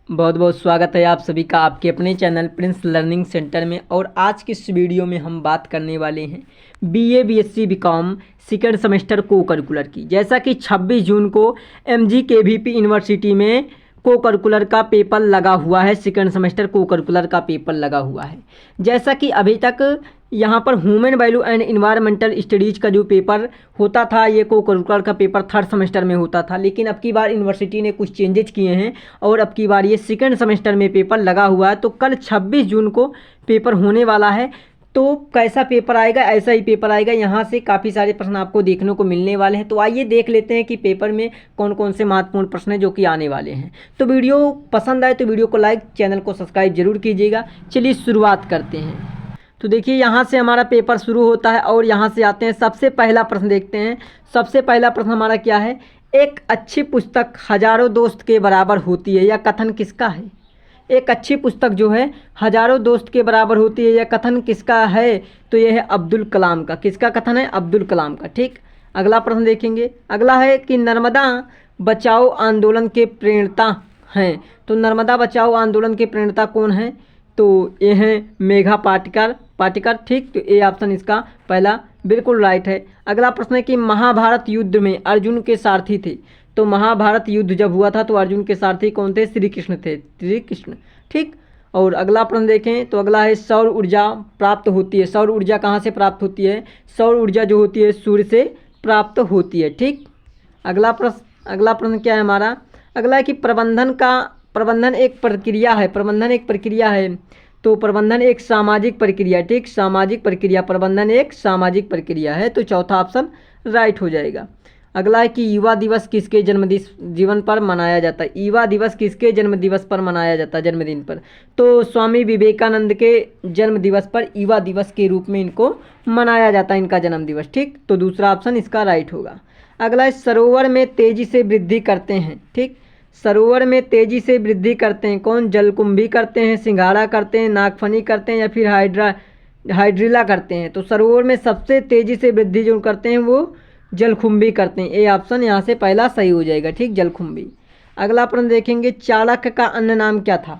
बहुत बहुत स्वागत है आप सभी का आपके अपने चैनल प्रिंस लर्निंग सेंटर में। और आज की इस वीडियो में हम बात करने वाले हैं BA BSc BCom second semester को करिकुलर की। जैसा कि 26 जून को एमजी केवीपी यूनिवर्सिटी में को करिकुलर का पेपर लगा हुआ है, सेकेंड सेमेस्टर को करिकुलर का पेपर लगा हुआ है। जैसा कि अभी तक यहाँ पर human value and environmental studies का जो पेपर होता था, ये को करिकुलर का पेपर थर्ड सेमेस्टर में होता था, लेकिन अब की बार यूनिवर्सिटी ने कुछ चेंजेज किए हैं और अब की बार ये सेकेंड सेमेस्टर में पेपर लगा हुआ है। तो कल 26 जून को पेपर होने वाला है। तो कैसा पेपर आएगा, ऐसा ही पेपर आएगा। यहाँ से काफ़ी सारे प्रश्न आपको देखने को मिलने वाले हैं। तो आइए देख लेते हैं कि पेपर में कौन कौन से महत्वपूर्ण प्रश्न हैं जो कि आने वाले हैं। तो वीडियो पसंद आए तो वीडियो को लाइक, चैनल को सब्सक्राइब जरूर कीजिएगा। चलिए शुरुआत करते हैं। तो देखिए यहाँ से हमारा पेपर शुरू होता है और यहाँ से आते हैं। सबसे पहला प्रश्न देखते हैं। सबसे पहला प्रश्न हमारा क्या है, एक अच्छी पुस्तक हजारों दोस्त के बराबर होती है, यह कथन किसका है। एक अच्छी पुस्तक जो है हजारों दोस्त के बराबर होती है, यह कथन किसका है। तो यह है अब्दुल कलाम का। किसका कथन है, अब्दुल कलाम का। ठीक, अगला प्रश्न देखेंगे। अगला है कि नर्मदा बचाओ आंदोलन के प्रणेता हैं। तो नर्मदा बचाओ आंदोलन के प्रणेता कौन है। तो ये हैं मेघा पाटेकर। ठीक, तो ए ऑप्शन इसका पहला बिल्कुल राइट है। अगला प्रश्न है कि महाभारत युद्ध में अर्जुन के सारथी थे। तो महाभारत युद्ध जब हुआ था तो अर्जुन के सारथी कौन थे, श्री कृष्ण थे, श्री कृष्ण। ठीक, और अगला प्रश्न देखें तो अगला है सौर ऊर्जा प्राप्त होती है। सौर ऊर्जा कहाँ से प्राप्त होती है। सौर ऊर्जा जो होती है सूर्य से प्राप्त होती है। ठीक, अगला प्रश्न क्या है हमारा। अगला है कि प्रबंधन एक प्रक्रिया है। प्रबंधन एक प्रक्रिया है। तो प्रबंधन एक सामाजिक प्रक्रिया। ठीक, सामाजिक प्रक्रिया, प्रबंधन एक सामाजिक प्रक्रिया है। तो चौथा ऑप्शन राइट हो जाएगा। अगला है कि युवा दिवस किसके जीवन पर मनाया जाता है। युवा दिवस किसके जन्म दिवस पर मनाया जाता है, जन्मदिन पर। तो स्वामी विवेकानंद के जन्म दिवस पर युवा दिवस के रूप में इनको मनाया जाता है, इनका जन्म दिवस। ठीक, तो दूसरा ऑप्शन इसका राइट होगा। अगला है सरोवर में तेजी से वृद्धि करते हैं। ठीक, सरोवर में तेजी से वृद्धि करते हैं कौन, जलकुंभी करते हैं, सिंघाड़ा करते हैं, नागफनी करते हैं या फिर हाइड्रिला करते हैं। तो सरोवर में सबसे तेजी से वृद्धि जो करते हैं वो जलकुंभी करते हैं। ए ऑप्शन यहाँ से पहला सही हो जाएगा। ठीक, जलकुंभी। अगला प्रश्न देखेंगे, चाणक्य का अन्य नाम क्या था।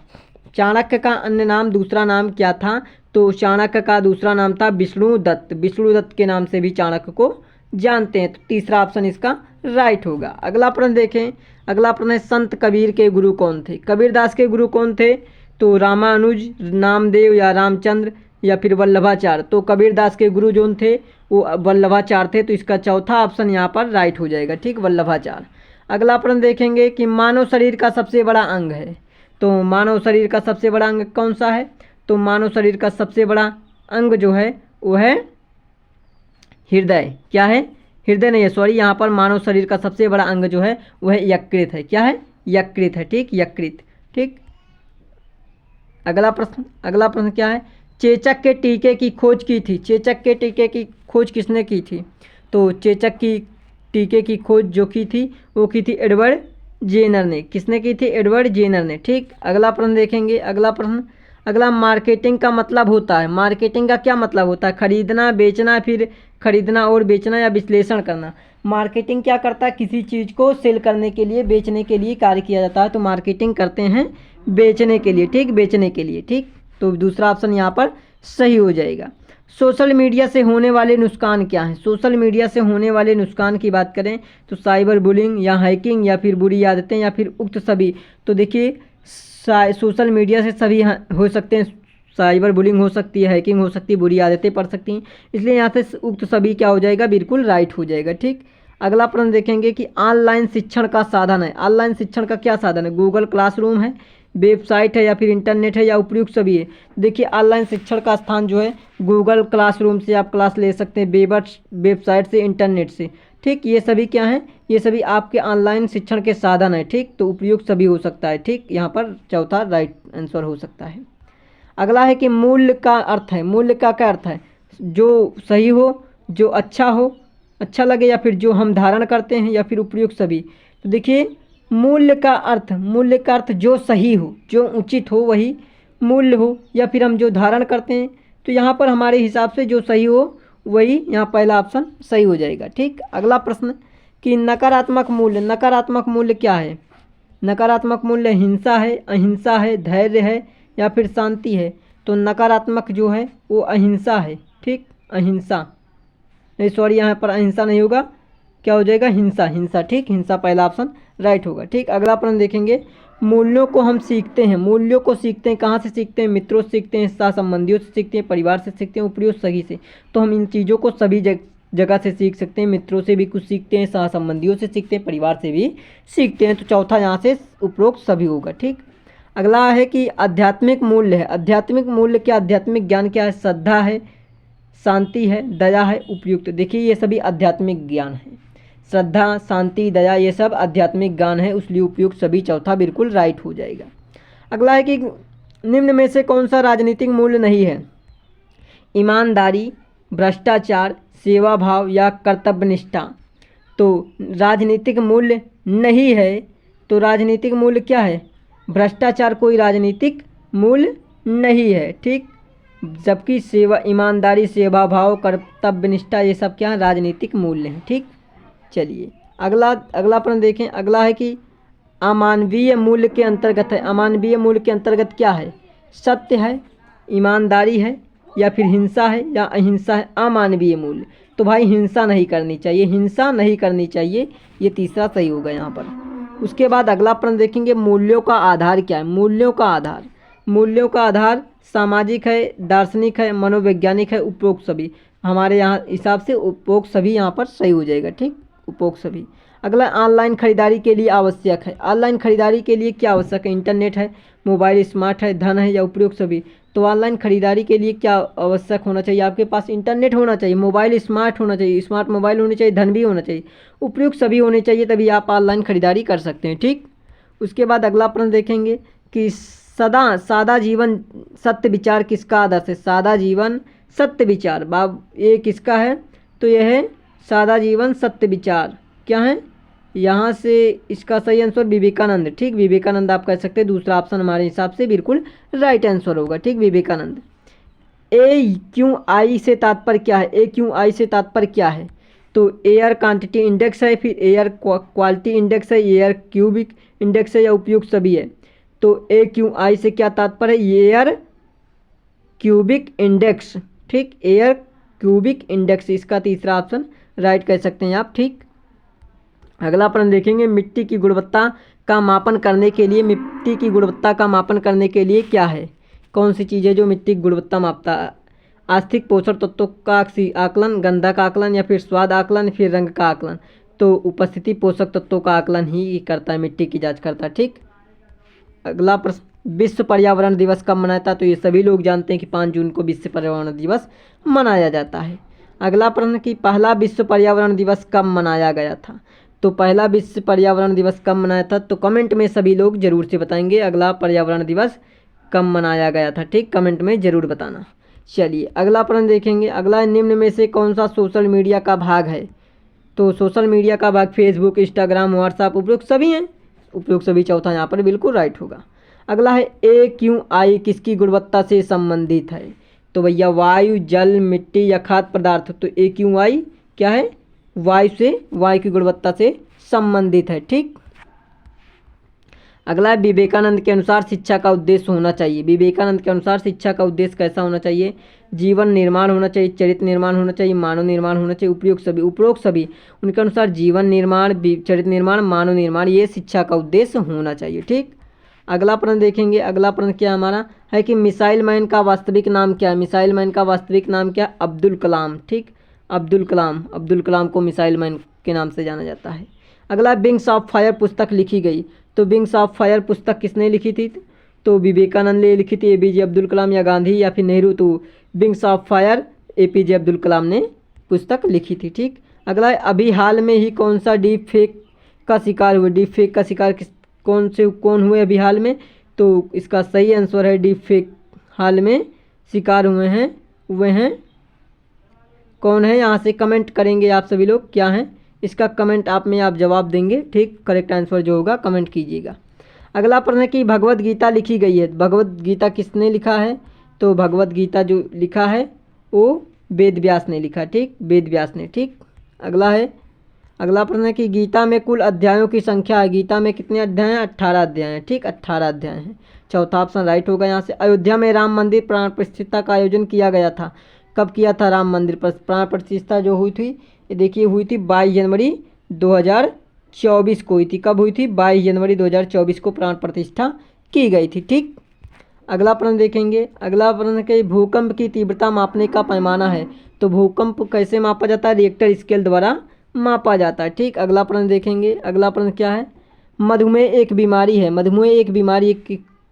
चाणक्य का अन्य नाम, दूसरा नाम क्या था। तो चाणक्य का दूसरा नाम था विष्णुदत्त। विष्णुदत्त के नाम से भी चाणक्य को जानते हैं। तो तीसरा ऑप्शन इसका राइट होगा। अगला प्रश्न देखें। अगला प्रश्न है संत कबीर के गुरु कौन थे। कबीरदास के गुरु कौन थे। तो रामानुज, नामदेव या रामचंद्र या फिर वल्लभाचार्य। तो कबीरदास के गुरु जो थे वो वल्लभाचार्य थे। तो इसका चौथा ऑप्शन यहाँ पर राइट हो जाएगा। ठीक, वल्लभाचार्य। अगला प्रश्न देखेंगे कि मानव शरीर का सबसे बड़ा अंग है। तो मानव शरीर का सबसे बड़ा अंग कौन सा है। तो मानव शरीर का सबसे बड़ा अंग जो है वो है हृदय। क्या है, हृदय नहीं है, सॉरी, यहाँ पर मानव शरीर का सबसे बड़ा अंग जो है वह यकृत है। क्या है, यकृत है। ठीक, यकृत। ठीक, अगला प्रश्न क्या है, चेचक के टीके की खोज की थी। चेचक के टीके की खोज किसने की थी। तो चेचक की टीके की खोज जो की थी वो की थी एडवर्ड जेनर ने। किसने की थी, एडवर्ड जेनर ने। ठीक, अगला प्रश्न देखेंगे। अगला मार्केटिंग का मतलब होता है। मार्केटिंग का क्या मतलब होता है, खरीदना, बेचना, फिर खरीदना और बेचना या विश्लेषण करना। मार्केटिंग क्या करता है, किसी चीज़ को सेल करने के लिए, बेचने के लिए कार्य किया जाता है। तो मार्केटिंग करते हैं बेचने के लिए। ठीक, बेचने के लिए। ठीक, तो दूसरा ऑप्शन यहाँ पर सही हो जाएगा। सोशल मीडिया से होने वाले नुकसान क्या हैं। सोशल मीडिया से होने वाले नुकसान की बात करें तो साइबर बुलिंग या हैकिंग या फिर बुरी आदतें या फिर उक्त सभी। तो देखिए सोशल मीडिया से सभी हो सकते हैं। साइबर बुलिंग हो सकती है, हैकिंग हो सकती है, बुरी आदतें पड़ सकती हैं। इसलिए यहाँ से उक्त सभी क्या हो जाएगा, बिल्कुल राइट हो जाएगा। ठीक, अगला प्रश्न देखेंगे कि ऑनलाइन शिक्षण का साधन है। ऑनलाइन शिक्षण का क्या साधन है, गूगल क्लासरूम है, वेबसाइट है या फिर इंटरनेट है या उपयुक्त सभी है। देखिए ऑनलाइन शिक्षण का स्थान जो है गूगल क्लासरूम से आप क्लास ले सकते हैं, वेबसाइट से, इंटरनेट से। ठीक, ये सभी क्या हैं, ये सभी आपके ऑनलाइन शिक्षण के साधन है। ठीक, तो उपयुक्त सभी हो सकता है। ठीक, यहाँ पर चौथा राइट आंसर हो सकता है। अगला है कि मूल्य का अर्थ है। मूल्य का क्या अर्थ है, जो सही हो, जो अच्छा हो, अच्छा लगे, या फिर जो हम धारण करते हैं, या फिर उपयुक्त सभी। तो देखिए मूल्य का अर्थ जो सही हो, जो उचित हो वही मूल्य हो, या फिर हम जो धारण करते हैं। तो यहाँ पर हमारे हिसाब से जो सही हो वही यहाँ पहला ऑप्शन सही हो जाएगा। ठीक, अगला प्रश्न कि नकारात्मक मूल्य क्या है। नकारात्मक मूल्य हिंसा है, अहिंसा है, धैर्य है या फिर शांति है। तो नकारात्मक जो है वो अहिंसा है, ठीक, अहिंसा नहीं, सॉरी यहाँ पर अहिंसा नहीं होगा, क्या हो जाएगा, हिंसा, हिंसा, ठीक, हिंसा पहला ऑप्शन राइट होगा। ठीक, अगला प्रश्न देखेंगे, मूल्यों को हम सीखते हैं, मूल्यों को सीखते हैं कहाँ से सीखते हैं, मित्रों से सीखते हैं, सहसंबंधियों से सीखते हैं, परिवार से सीखते हैं, उपरी और सगी से। तो हम इन चीज़ों को सभी जगह से सीख सकते हैं, मित्रों से भी कुछ सीखते हैं, सहसंबंधियों से सीखते हैं, परिवार से भी सीखते हैं। तो चौथा यहाँ से उपरोक्त सभी होगा। ठीक, अगला है कि आध्यात्मिक मूल्य है, आध्यात्मिक मूल्य क्या, आध्यात्मिक ज्ञान क्या है, श्रद्धा है, शांति है, दया है, उपयुक्त। देखिए ये सभी आध्यात्मिक ज्ञान है, श्रद्धा, शांति, दया, ये सब आध्यात्मिक ज्ञान है, उसलिए उपयुक्त सभी चौथा बिल्कुल राइट हो जाएगा। अगला है कि निम्न में से कौन सा राजनीतिक मूल्य नहीं है, ईमानदारी, भ्रष्टाचार, सेवा भाव या कर्तव्यनिष्ठा। तो राजनीतिक मूल्य नहीं है, तो राजनीतिक मूल्य क्या है, भ्रष्टाचार कोई राजनीतिक मूल्य नहीं है। ठीक, जबकि सेवा, ईमानदारी, सेवा भाव, कर्तव्यनिष्ठा ये सब क्या है, राजनीतिक मूल्य हैं। ठीक, चलिए अगला प्रश्न देखें। अगला है कि अमानवीय मूल्य के अंतर्गत है, अमानवीय मूल्य के अंतर्गत क्या है, सत्य है, ईमानदारी है या फिर हिंसा है या अहिंसा है, अमानवीय मूल्य। तो भाई हिंसा नहीं करनी चाहिए, हिंसा नहीं करनी चाहिए, ये तीसरा सही होगा यहाँ पर। उसके बाद अगला प्रश्न देखेंगे, मूल्यों का आधार क्या है, मूल्यों का आधार, मूल्यों का आधार सामाजिक है, दार्शनिक है, मनोवैज्ञानिक है, उपरोक्त सभी। हमारे यहाँ हिसाब से उपरोक्त सभी यहाँ पर सही हो जाएगा। ठीक, उपरोक्त सभी। अगला ऑनलाइन खरीदारी के लिए आवश्यक है, ऑनलाइन खरीदारी के लिए क्या आवश्यक है, इंटरनेट है, मोबाइल स्मार्ट है, धन है या उपयुक्त सभी। तो ऑनलाइन खरीदारी के लिए क्या आवश्यक होना चाहिए, आपके पास इंटरनेट होना चाहिए, मोबाइल स्मार्ट होना चाहिए, स्मार्ट मोबाइल होनी चाहिए, धन भी होना चाहिए, उपयुक्त सभी होने चाहिए, तभी आप ऑनलाइन खरीदारी कर सकते हैं। ठीक, उसके बाद अगला प्रश्न देखेंगे कि सादा जीवन सत्य विचार किसका आदर्श है, सादा जीवन सत्य विचार, बाब ये किसका है, तो यह है सादा जीवन सत्य विचार, क्या है यहाँ से इसका सही आंसर विवेकानंद। ठीक, विवेकानंद आप कह सकते हैं, दूसरा ऑप्शन हमारे हिसाब से बिल्कुल राइट आंसर होगा। ठीक, विवेकानंद। ए क्यू आई से तात्पर्य क्या है, ए क्यू आई से तात्पर्य क्या है, तो एयर क्वांटिटी इंडेक्स है, फिर एयर क्वालिटी इंडेक्स है, एयर क्यूबिक इंडेक्स है या उपयुक्त सभी है। तो ए क्यू आई से क्या तात्पर्य है, एयर क्यूबिक इंडेक्स। ठीक, एयर क्यूबिक इंडेक्स, इसका तीसरा ऑप्शन राइट कह सकते हैं आप। ठीक, अगला प्रश्न देखेंगे, मिट्टी की गुणवत्ता का मापन करने के लिए, मिट्टी की गुणवत्ता का मापन करने के लिए क्या है, कौन सी चीज़ है जो मिट्टी की गुणवत्ता मापता है, आर्थिक पोषक तत्वों का आकलन, गंधक आकलन या फिर स्वाद आकलन, फिर रंग का आकलन। तो उपस्थिति पोषक तत्वों का आकलन ही करता है, मिट्टी की जांच करता है। ठीक, अगला प्रश्न, विश्व पर्यावरण दिवस कब मनाता है, तो ये सभी लोग जानते हैं कि 5 जून को विश्व पर्यावरण दिवस मनाया जाता है। अगला प्रश्न कि पहला विश्व पर्यावरण दिवस कब मनाया गया था, तो पहला विश्व पर्यावरण दिवस कब मनाया था, तो कमेंट में सभी लोग जरूर से बताएंगे अगला पर्यावरण दिवस कब मनाया गया था। ठीक, कमेंट में ज़रूर बताना। चलिए अगला प्रश्न देखेंगे। अगला, निम्न में से कौन सा सोशल मीडिया का भाग है, तो सोशल मीडिया का भाग फेसबुक, इंस्टाग्राम, व्हाट्सएप, उपयुक्त सभी हैं, उपयुक्त सभी चौथा यहाँ पर बिल्कुल राइट होगा। अगला है ए क्यू आई किसकी गुणवत्ता से संबंधित है, तो भैया वायु, जल, मिट्टी या खाद्य पदार्थ। तो ए क्यू आई क्या है, वायु से, वायु की गुणवत्ता से संबंधित है। ठीक, अगला है विवेकानंद के अनुसार शिक्षा का उद्देश्य होना चाहिए, विवेकानंद के अनुसार शिक्षा का उद्देश्य कैसा होना चाहिए, जीवन निर्माण होना चाहिए, चरित्र निर्माण होना चाहिए, मानव निर्माण होना चाहिए, उपयुक्त सभी, उपरोक्त सभी। उनके अनुसार जीवन निर्माण, चरित्र निर्माण, मानव निर्माण, ये शिक्षा का उद्देश्य होना चाहिए। ठीक, अगला प्रश्न देखेंगे। अगला प्रश्न क्या हमारा है कि मिसाइल मैन का वास्तविक नाम क्या है, मिसाइल मैन का वास्तविक नाम क्या है, अब्दुल कलाम। ठीक, अब्दुल कलाम, अब्दुल कलाम को मिसाइल मैन के नाम से जाना जाता है। अगला, विंग्स ऑफ फायर पुस्तक लिखी गई, तो विंग्स ऑफ फायर पुस्तक किसने लिखी थी, तो विवेकानंद ने लिखी थी, एपीजे अब्दुल कलाम या गांधी या फिर नेहरू। तो wings of fire APJ Abdul Kalam ने पुस्तक लिखी थी। ठीक, अगला, अभी हाल में ही कौन सा डीप फेक का शिकार हुए, डीप फेक का शिकार कौन हुए अभी हाल में, तो इसका सही आंसर है डीप फेक हाल में शिकार हुए हैं कौन है, यहाँ से कमेंट करेंगे आप सभी लोग क्या हैं, इसका कमेंट आप में आप जवाब देंगे। ठीक, करेक्ट आंसर जो होगा कमेंट कीजिएगा। अगला प्रश्न है कि भगवत गीता लिखी गई है, भगवत गीता किसने लिखा है, तो भगवत गीता जो लिखा है वो वेद व्यास ने लिखा। ठीक, वेद व्यास ने। ठीक, अगला है, अगला प्रश्न है कि गीता में कुल अध्यायों की संख्या है। गीता में कितने अध्याय हैं? 18 अध्याय हैं। ठीक, 18 अध्याय हैं। चौथा ऑप्शन राइट होगा यहाँ से। अयोध्या में राम मंदिर प्राण प्रतिष्ठा का आयोजन किया गया था। कब किया था राम मंदिर पर प्राण प्रतिष्ठा जो हुई थी? ये देखिए हुई थी 22 जनवरी 2024 को हुई थी। कब हुई थी? 22 जनवरी 2024 को प्राण प्रतिष्ठा की गई थी। ठीक, अगला प्रश्न देखेंगे। अगला प्रश्न के भूकंप की तीव्रता मापने का पैमाना है। तो भूकंप कैसे मापा जाता है? रिएक्टर स्केल द्वारा मापा जाता है। ठीक, अगला प्रश्न देखेंगे। अगला प्रश्न क्या है? मधुमेह एक बीमारी है। मधुमेह एक बीमारी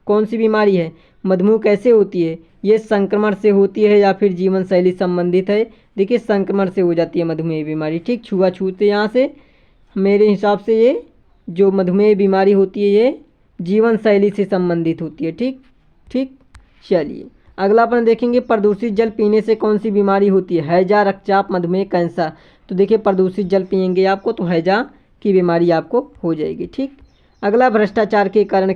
कौन सी बीमारी है? मधुमेह कैसे होती है? ये संक्रमण से होती है या फिर जीवन शैली संबंधित है? देखिए संक्रमण से हो जाती है मधुमेह बीमारी। ठीक, छुआछूत यहाँ से मेरे हिसाब से ये जो मधुमेह बीमारी होती है ये जीवन शैली से संबंधित होती है। ठीक ठीक, चलिए अगला अपन देखेंगे। प्रदूषित जल पीने से कौन सी बीमारी होती है? हैजा, रक्तचाप, मधुमेह, कैंसर। तो देखिए प्रदूषित जल पिएंगे आपको तो हैजा की बीमारी आपको हो जाएगी। ठीक, अगला भ्रष्टाचार के कारण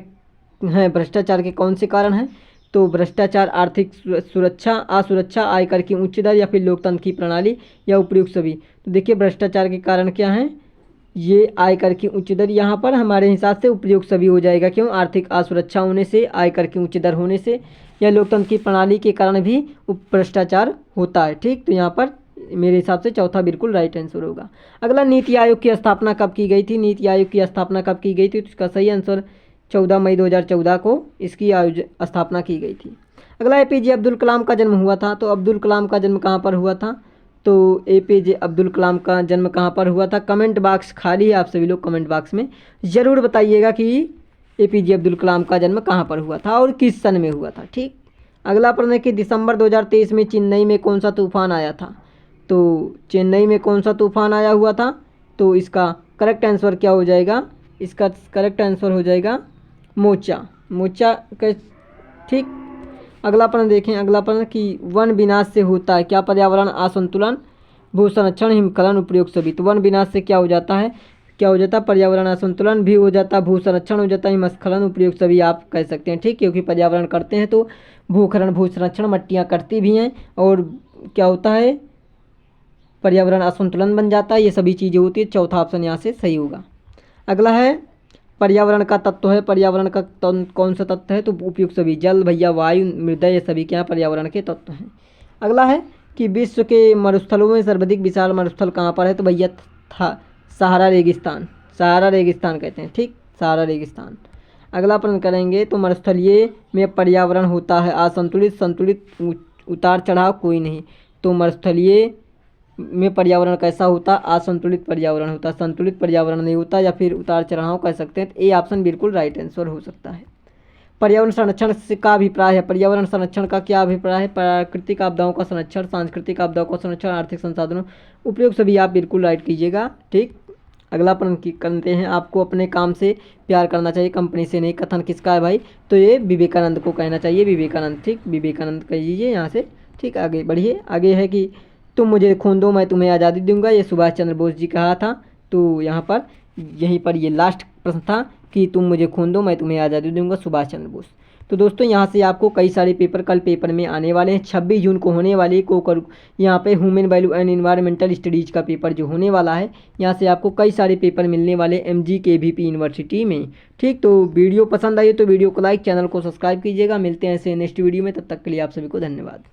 है। भ्रष्टाचार के कौन से कारण हैं? तो भ्रष्टाचार, आर्थिक सुरक्षा, असुरक्षा, आयकर की उच्च दर या फिर लोकतंत्र की प्रणाली या उपयुक्त सभी। तो देखिए भ्रष्टाचार के कारण क्या हैं? ये आयकर की उच्च दर यहाँ पर हमारे हिसाब से उपयोग सभी हो जाएगा। क्यों? आर्थिक असुरक्षा होने से, आयकर की उच्च दर होने से या लोकतंत्र की प्रणाली के कारण भी भ्रष्टाचार होता है। ठीक, तो यहाँ पर मेरे हिसाब से चौथा बिल्कुल राइट आंसर होगा। अगला, नीति आयोग की स्थापना कब की गई थी? नीति आयोग की स्थापना कब की गई थी? तो इसका सही आंसर 14 मई 2014 को इसकी स्थापना की गई थी। अगला, एपीजे अब्दुल कलाम का जन्म हुआ था। तो अब्दुल कलाम का जन्म कहाँ पर हुआ था? तो एपीजे अब्दुल कलाम का जन्म कहाँ पर हुआ था? कमेंट बॉक्स खाली है, आप सभी लोग कमेंट बॉक्स में ज़रूर बताइएगा कि एपीजे अब्दुल कलाम का जन्म कहाँ पर हुआ था और किस सन में हुआ था। ठीक, अगला प्रश्न है कि दिसंबर 2023 में चेन्नई में कौन सा तूफान आया था? तो चेन्नई में कौन सा तूफान आया हुआ था? तो इसका करेक्ट आंसर क्या हो जाएगा? इसका करेक्ट आंसर हो जाएगा मोचा। मोचा का। ठीक, अगला प्रश्न देखें। अगला प्रश्न कि वन विनाश से होता है क्या? पर्यावरण असंतुलन, भू संरक्षण, हिमस्खलन, उपयोग सभी। तो वन विनाश से क्या हो जाता है? क्या हो जाता है? पर्यावरण असंतुलन भी हो जाता है, भू संरक्षण हो जाता है, हिमस्खलन, उपयोग सभी आप कह सकते हैं। ठीक, क्योंकि पर्यावरण करते हैं तो भूखरण, भू संरक्षण, मट्टियाँ कटती भी हैं और क्या होता है? पर्यावरण असंतुलन बन जाता है। ये सभी चीज़ें होती है। चौथा ऑप्शन यहाँ से सही होगा। अगला है पर्यावरण का तत्व है। पर्यावरण का कौन सा तत्व है? तो उपयुक्त सभी। जल, भैया, वायु, मृदा, ये सभी क्या पर्यावरण के तत्व हैं। अगला है कि विश्व के मरुस्थलों में सर्वाधिक विशाल मरुस्थल कहाँ पर है? तो भैया था सहारा रेगिस्तान। सहारा रेगिस्तान कहते हैं। ठीक, सहारा रेगिस्तान। अगला प्रश्न करेंगे। तो मरुस्थलीय में पर्यावरण होता है असंतुलित, संतुलित, उतार चढ़ाव कोई नहीं। तो मरुस्थलीय में पर्यावरण कैसा होता? असंतुलित पर्यावरण होता, संतुलित पर्यावरण नहीं होता या फिर उतार चढ़ाव कह सकते हैं। ए ऑप्शन बिल्कुल राइट आंसर हो सकता है। पर्यावरण संरक्षण का अभिप्राय है। पर्यावरण संरक्षण का क्या अभिप्राय है? प्राकृतिक आपदाओं का संरक्षण, सांस्कृतिक आपदाओं का संरक्षण, आर्थिक संसाधनों उपयोग सभी आप बिल्कुल राइट कीजिएगा। ठीक, अगला प्रश्न करते हैं। आपको अपने काम से प्यार करना चाहिए, कंपनी से नहीं। कथन किसका है भाई? तो ये विवेकानंद को कहना चाहिए। विवेकानंद। ठीक, विवेकानंद कहिए यहाँ से। ठीक, आगे बढ़िए। आगे है कि तुम मुझे खून दो मैं तुम्हें आज़ादी दूंगा। ये सुभाष चंद्र बोस जी कहा था। तो यहाँ पर यहीं पर ये लास्ट प्रश्न था कि तुम मुझे खून दो मैं तुम्हें आज़ादी दूंगा, सुभाष चंद्र बोस। तो दोस्तों यहाँ से आपको कई सारे पेपर कल पेपर में आने वाले हैं। 26 जून को होने वाली यहाँ पे human value and environmental studies का पेपर जो होने वाला है, यहाँ से आपको कई सारे पेपर मिलने वाले MGKVP यूनिवर्सिटी में। ठीक, तो वीडियो पसंद आई तो वीडियो को लाइक, चैनल को सब्सक्राइब कीजिएगा। मिलते हैं ऐसे नेक्स्ट वीडियो में, तब तक के लिए आप सभी को धन्यवाद।